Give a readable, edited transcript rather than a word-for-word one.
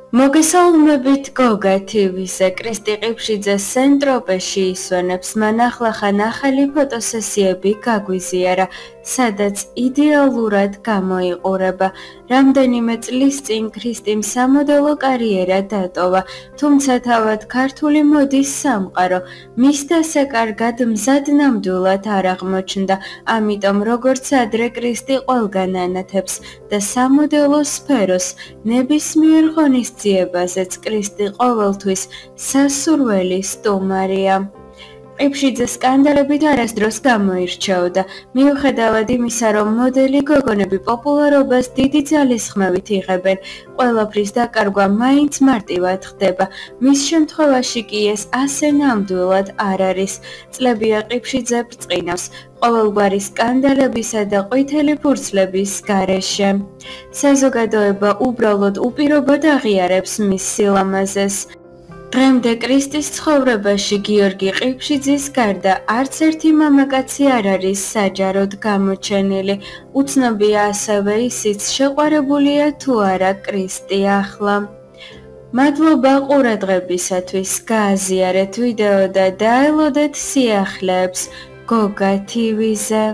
მოგესალმებით გოგა TV-ზე კრისტი ყიფშიძე სენ-ტროპეში ისვენებს მან ახლახან ახალი ფოტოსესიები გაგვიზიარა, სადაც იდეალურად გამოიყურება. რამდენიმე წლის წინ ქრისტიმ სამოდელო კარიერა დატოვა, თუმცა თავად ქართული მოდის სამყარო მის დასაკარგად მზად ნამდვილად არ აღმოჩნდა, ამიტომ როგორც ადრე კრისტი ყველგან ანათებს და სამოდელო სფეროს ნებისმიერ ღონისძიებაზეც კრისტი ყოველთვის სასურველი სტუმარია. ყიფშიძე სკანდალებით არასდროს გამოირჩეოდა, მიუხედავად იმისა, რომ მოდელი გოგონები პოპულარობას დიდი ძალისხმევით იღებენ, ყველაფრის დაკარგვა მაინც მარტივად ხდება. მის შემთხვევაში კი ეს ასე ნამდვილად არ არის. წლებია ყიფშიძე ბრწყინავს ყოველგვარი სკანდალებისა და ყვითელი ფურცლების გარეშე. საზოგადოება უბრალოდ უპირობოდ აღიარებს მის სილამაზეს. დღემდე კრისტის ცხოვრებაში გიორგი ყიფშიძის გარდა არც ერთი მამაკაცი არ არის საჯაროდ გამოჩენილი. უცნობია ასევე ისიც, შეყვარებულია თუ არა კრისტი ახლა. მადლობა ყურადღებისათვის, გააზიარეთ ვიდეო და დაელოდეთ სიახლეებს გოგა TV-ზე.